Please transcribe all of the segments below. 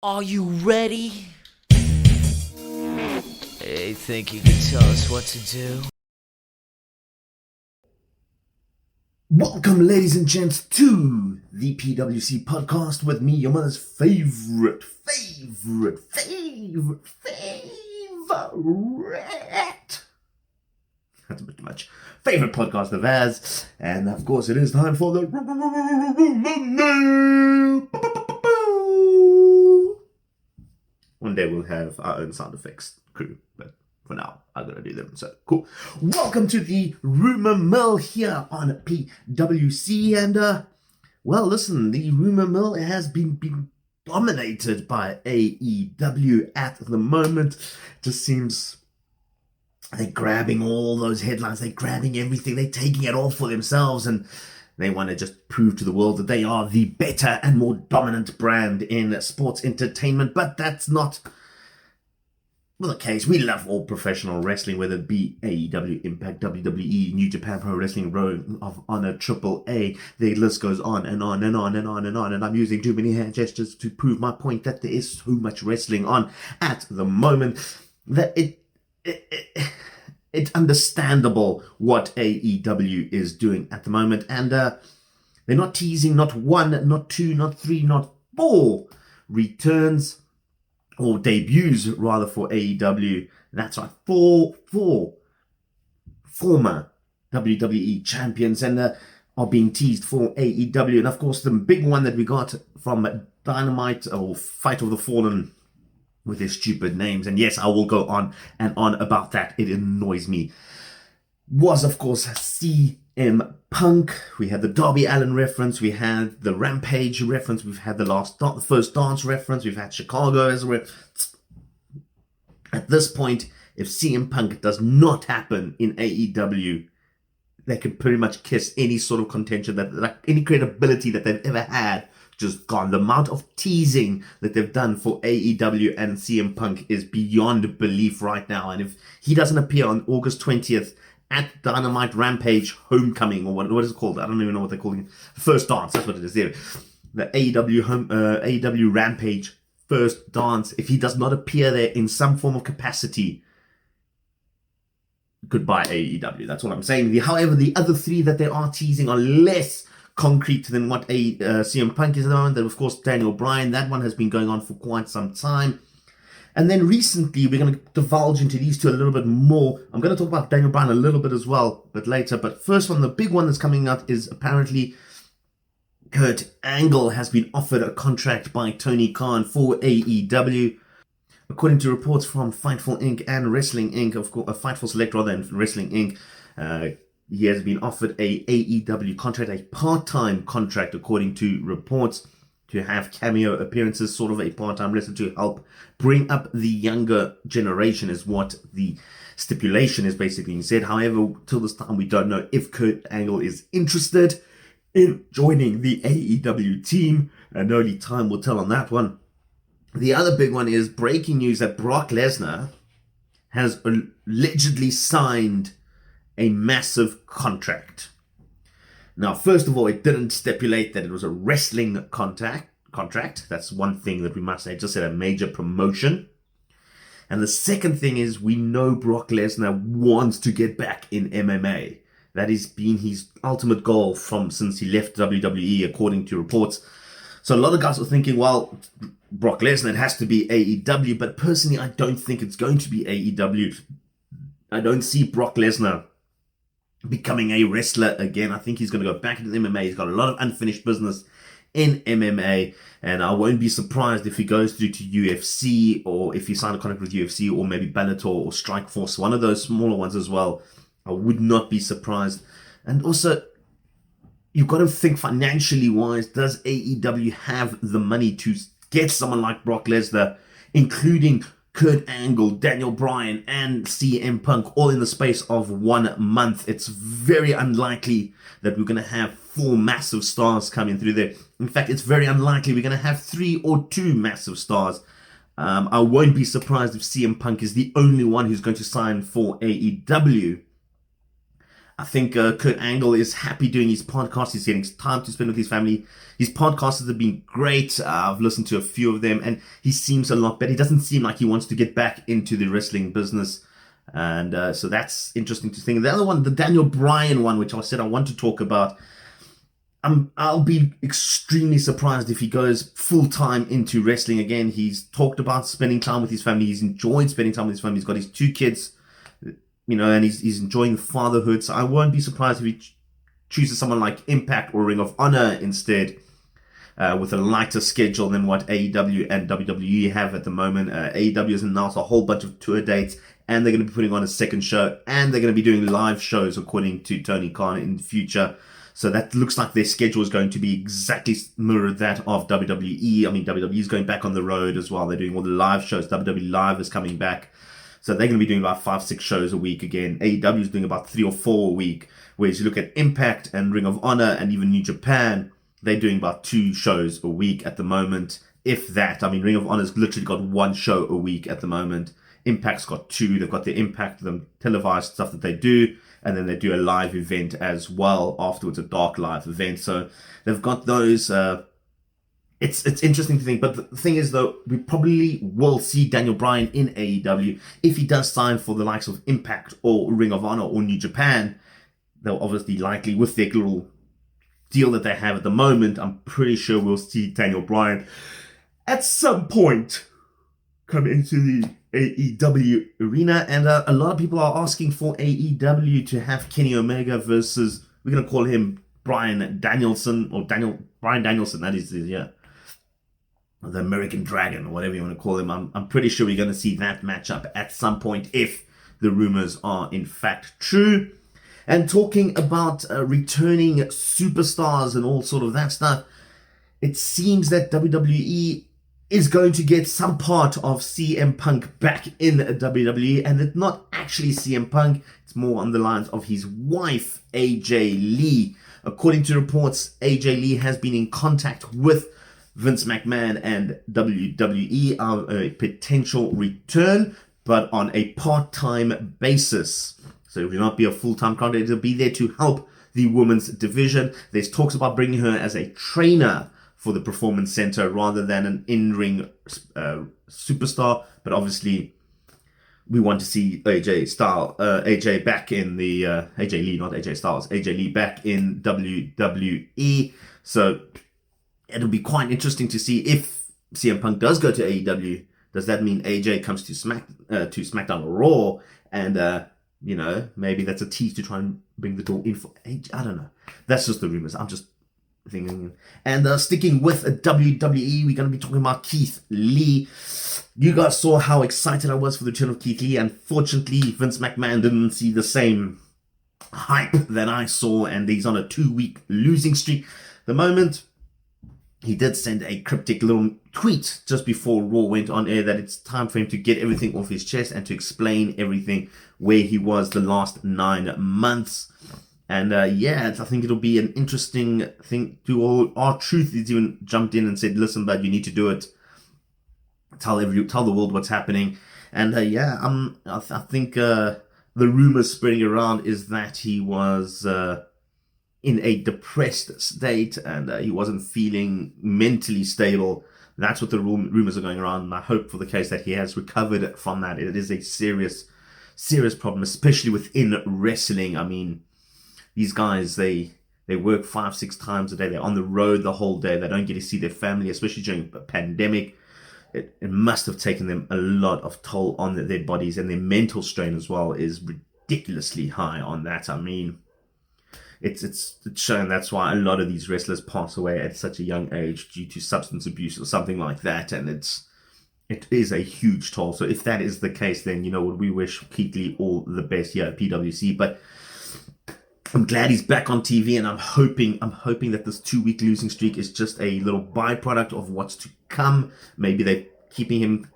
Are you ready? Hey, think you can tell us what to do? Welcome, ladies and gents, to the PWC podcast with me, your mother's favorite that's a bit too much. Favorite podcast of ours. And of course, it is time for the Rumour Mill. One day we'll have our own sound effects crew, but for now, I'm going to do them. So, cool. Welcome to the Rumour Mill here on PWC. And, well, listen, the Rumour Mill has been dominated by AEW at the moment. It just seems they're grabbing all those headlines. They're grabbing everything. They're taking it all for themselves. And they want to just prove to the world that they are the better and more dominant brand in sports entertainment. But that's not the case. We love all professional wrestling, whether it be AEW, Impact, WWE, New Japan Pro Wrestling, Ring of Honor, AAA. The list goes on and on and on and on and on. And I'm using too many hand gestures to prove my point that there is so much wrestling on at the moment that it's understandable what AEW is doing at the moment. And they're not teasing not one, not two, not three, not four returns or debuts rather for AEW. That's right, four former WWE champions and are being teased for AEW. And of course, the big one that we got from Dynamite or Fight of the Fallen with their stupid names, and yes, I will go on and on about that. It annoys me. Was of course CM Punk. We had the Darby Allin reference. We had the Rampage reference. We've had the First Dance reference. We've had Chicago as a reference. At this point, if CM Punk does not happen in AEW, they can pretty much kiss any sort of contention, that like any credibility that they've ever had just gone. The amount of teasing that they've done for AEW and CM Punk is beyond belief right now. And if he doesn't appear on August 20th at Dynamite Rampage Homecoming, or what is it called? I don't even know what they're calling it. First Dance, that's what it is there. The AEW Rampage First Dance. If he does not appear there in some form of capacity, goodbye AEW. That's what I'm saying. However, the other three that they are teasing are less concrete than what CM Punk is at the moment. Then, of course, Daniel Bryan. That one has been going on for quite some time. And then recently, we're going to divulge into these two a little bit more. I'm going to talk about Daniel Bryan a little bit as well, but later. But first one, the big one that's coming out is apparently Kurt Angle has been offered a contract by Tony Khan for AEW. According to reports from Fightful Inc. and Wrestling Inc., of course, Fightful Select rather than Wrestling Inc., he has been offered a AEW contract, a part-time contract, according to reports, to have cameo appearances, sort of a part-time wrestler to help bring up the younger generation is what the stipulation is basically said. However, till this time, we don't know if Kurt Angle is interested in joining the AEW team, and only time will tell on that one. The other big one is breaking news that Brock Lesnar has allegedly signed a massive contract. Now, first of all, it didn't stipulate that it was a wrestling contract. That's one thing that we must say. It just said a major promotion. And the second thing is we know Brock Lesnar wants to get back in MMA. That has been his ultimate goal since he left WWE, according to reports. So a lot of guys are thinking, well, Brock Lesnar, it has to be AEW. But personally, I don't think it's going to be AEW. I don't see Brock Lesnar becoming a wrestler again. I think he's going to go back into MMA. He's got a lot of unfinished business in MMA, and I won't be surprised if he goes through to UFC, or if he signs a contract with UFC, or maybe Bellator or Strikeforce, one of those smaller ones as well. I would not be surprised. And also, you've got to think financially wise, does AEW have the money to get someone like Brock Lesnar, including Kurt Angle, Daniel Bryan, and CM Punk all in the space of 1 month? It's very unlikely that we're going to have 4 massive stars coming through there. In fact, it's very unlikely we're going to have 3 or 2 massive stars. I won't be surprised if CM Punk is the only one who's going to sign for AEW. I think Kurt Angle is happy doing his podcast. He's getting time to spend with his family. His podcasts have been great. I've listened to a few of them, and he seems a lot better. He doesn't seem like he wants to get back into the wrestling business. And so that's interesting to think. The other one, the Daniel Bryan one, which I said I want to talk about, I'll be extremely surprised if he goes full-time into wrestling again. He's talked about spending time with his family. He's enjoyed spending time with his family. He's got his 2 kids, and he's enjoying fatherhood. So I won't be surprised if he chooses someone like Impact or Ring of Honor instead, with a lighter schedule than what AEW and WWE have at the moment. AEW has announced a whole bunch of tour dates, and they're going to be putting on a second show, and they're going to be doing live shows, according to Tony Khan, in the future. So that looks like their schedule is going to be exactly mirrored that of WWE. I mean, WWE is going back on the road as well. They're doing all the live shows. WWE Live is coming back. So they're going to be doing about 5-6 shows a week again. AEW is doing about 3 or 4 a week. Whereas you look at Impact and Ring of Honor and even New Japan, they're doing about 2 shows a week at the moment. If that. I mean, Ring of Honor's literally got 1 show a week at the moment. Impact's got 2. They've got the Impact, the televised stuff that they do. And then they do a live event as well afterwards, a dark live event. So they've got those. It's interesting to think. But the thing is, though, we probably will see Daniel Bryan in AEW. If he does sign for the likes of Impact or Ring of Honor or New Japan, they'll obviously likely, with their little deal that they have at the moment, I'm pretty sure we'll see Daniel Bryan at some point come into the AEW arena. And a lot of people are asking for AEW to have Kenny Omega versus, we're going to call him Bryan Danielson, or Bryan Danielson, that is, the American Dragon, or whatever you want to call him. I'm pretty sure we're going to see that matchup at some point, if the rumors are in fact true. And talking about returning superstars and all sort of that stuff, it seems that WWE is going to get some part of CM Punk back in WWE, and it's not actually CM Punk, it's more on the lines of his wife, AJ Lee. According to reports, AJ Lee has been in contact with Vince McMahon and WWE on a potential return, but on a part-time basis. So it will not be a full-time contract, it'll be there to help the women's division. There's talks about bringing her as a trainer for the Performance Center rather than an in-ring superstar. But obviously, we want to see AJ back in the AJ Lee, not AJ Styles, AJ Lee back in WWE. So it'll be quite interesting to see if CM Punk does go to AEW. Does that mean AJ comes to SmackDown or Raw? And maybe that's a tease to try and bring the door in for AJ. I don't know. That's just the rumors. I'm just thinking. And sticking with WWE, we're going to be talking about Keith Lee. You guys saw how excited I was for the return of Keith Lee. Unfortunately, Vince McMahon didn't see the same hype that I saw, and he's on a 2-week losing streak. The moment he did send a cryptic little tweet just before Raw went on air that it's time for him to get everything off his chest and to explain everything, where he was the last 9 months. And I think it'll be an interesting thing to all. R-Truth has even jumped in and said, listen, bud, you need to do it. Tell the world what's happening. And I think the rumors spreading around is that he was in a depressed state and he wasn't feeling mentally stable. That's what the rumors are going around. And I hope for the case that he has recovered from that. It is a serious problem, especially within wrestling. I mean, these guys, they work 5-6 times a day. They're on the road the whole day. They don't get to see their family, especially during a pandemic. It must have taken them a lot of toll on their bodies, and their mental strain as well is ridiculously high on that. I mean, it's shown that's why a lot of these wrestlers pass away at such a young age due to substance abuse or something like that, and it is a huge toll. So if that is the case, then we wish Keith Lee all the best here at PWC. But I'm glad he's back on TV, and I'm hoping that this 2-week losing streak is just a little byproduct of what's to come. Maybe they're keeping him,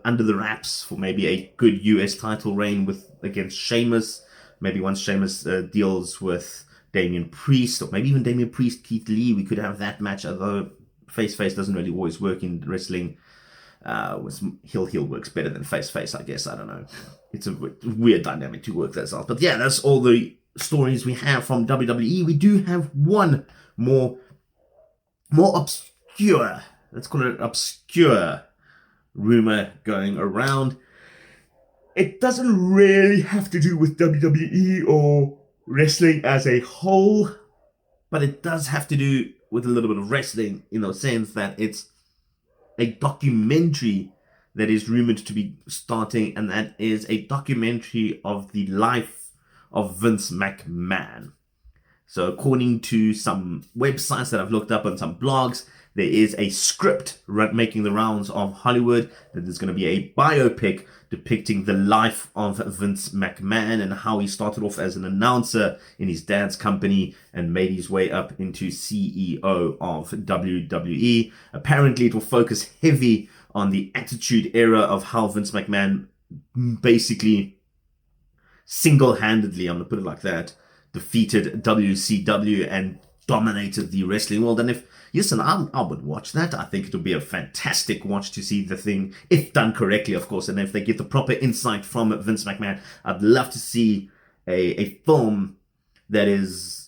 under the wraps for maybe a good US title reign against Sheamus. Maybe once Sheamus deals with Damian Priest, or maybe even Damian Priest, Keith Lee, we could have that match. Although face doesn't really always work in wrestling. Heel works better than face, I guess. I don't know. It's a weird dynamic to work that out. But yeah, that's all the stories we have from WWE, we do have one more obscure, let's call it obscure rumor going around. It doesn't really have to do with WWE or wrestling as a whole, but it does have to do with a little bit of wrestling in the sense that it's a documentary that is rumored to be starting, and that is a documentary of the life of Vince McMahon. So according to some websites that I've looked up on some blogs, there is a script making the rounds of Hollywood that there's going to be a biopic depicting the life of Vince McMahon and how he started off as an announcer in his dad's company and made his way up into CEO of WWE. Apparently, it will focus heavy on the Attitude Era of how Vince McMahon basically single-handedly, I'm going to put it like that, defeated WCW and dominated the wrestling world. And if, listen, I would watch that. I think it would be a fantastic watch to see the thing, if done correctly, of course, and if they get the proper insight from Vince McMahon. I'd love to see a film that is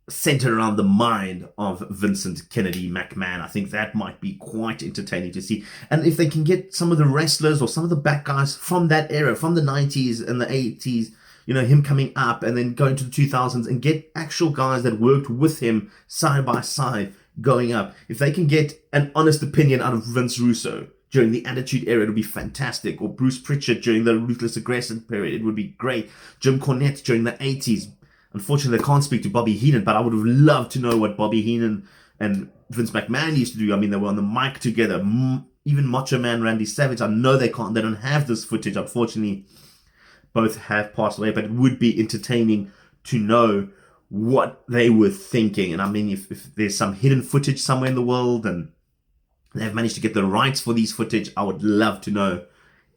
centered around the mind of Vincent Kennedy McMahon. I think that might be quite entertaining to see. And if they can get some of the wrestlers or some of the back guys from that era, from the 90s and the 80s, you know, him coming up and then going to the 2000s and get actual guys that worked with him side by side going up. If they can get an honest opinion out of Vince Russo during the Attitude Era, it would be fantastic. Or Bruce Pritchard during the Ruthless Aggression period, it would be great. Jim Cornette during the 80s. Unfortunately, I can't speak to Bobby Heenan, but I would have loved to know what Bobby Heenan and Vince McMahon used to do. I mean, they were on the mic together. Even Macho Man Randy Savage, I know they don't have this footage. Unfortunately, both have passed away, but it would be entertaining to know what they were thinking. And I mean, if there's some hidden footage somewhere in the world and they've managed to get the rights for these footage, I would love to know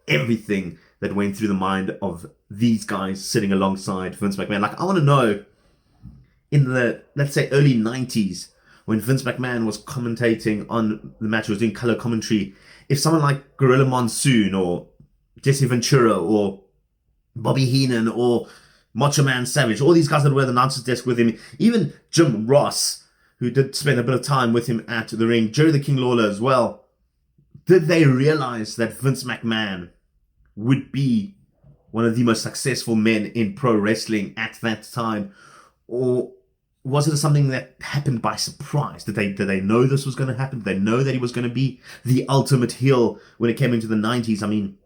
everything that went through the mind of these guys sitting alongside Vince McMahon. Like, I want to know, in the, let's say, early 90s, when Vince McMahon was commentating on the match, was doing color commentary, if someone like Gorilla Monsoon or Jesse Ventura or Bobby Heenan or Macho Man Savage, all these guys that were at the announcer's desk with him, even Jim Ross, who did spend a bit of time with him at the ring, Jerry the King Lawler as well, did they realize that Vince McMahon would be one of the most successful men in pro wrestling at that time? Or was it something that happened by surprise? Did they know this was going to happen? Did they know that he was going to be the ultimate heel when it came into the 90s? I mean,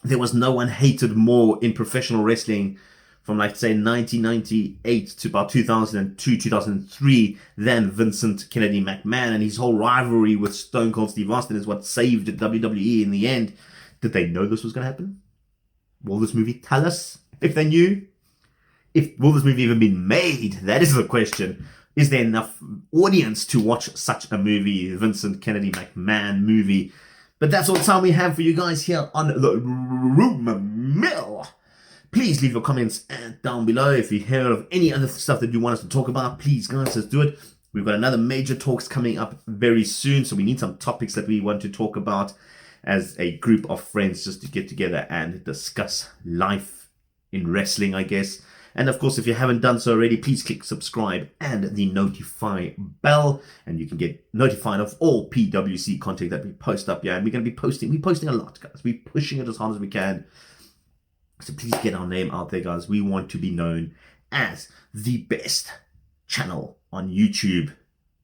there was no one hated more in professional wrestling from, like, say, 1998 to about 2002, 2003 than Vincent Kennedy McMahon. And his whole rivalry with Stone Cold Steve Austin is what saved WWE in the end. Did they know this was going to happen? Will this movie tell us if they knew? Will this movie even be made? That is the question. Is there enough audience to watch such a movie, Vincent Kennedy McMahon movie? But that's all the time we have for you guys here on the Rumour Mill. Please leave your comments down below. If you hear of any other stuff that you want us to talk about, please, guys, let's do it. We've got another major talks coming up very soon, so we need some topics that we want to talk about as a group of friends, just to get together and discuss life in wrestling, I guess. And of course, if you haven't done so already, please click subscribe and the notify bell, and you can get notified of all PWC content that we post up here. And we're going to be posting a lot, guys. We're pushing it as hard as we can. So please get our name out there, guys. We want to be known as the best channel on YouTube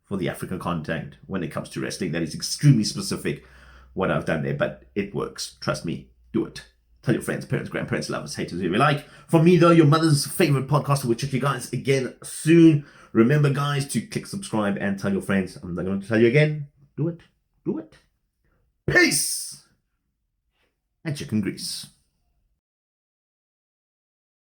for the African content when it comes to wrestling. That is extremely specific, what I've done there, but it works. Trust me, do it. Tell your friends, parents, grandparents, lovers, haters, whoever you like. From me, though, your mother's favorite podcaster. We'll check you guys again soon. Remember, guys, to click subscribe and tell your friends. I'm not going to tell you again. Do it. Do it. Peace and chicken grease.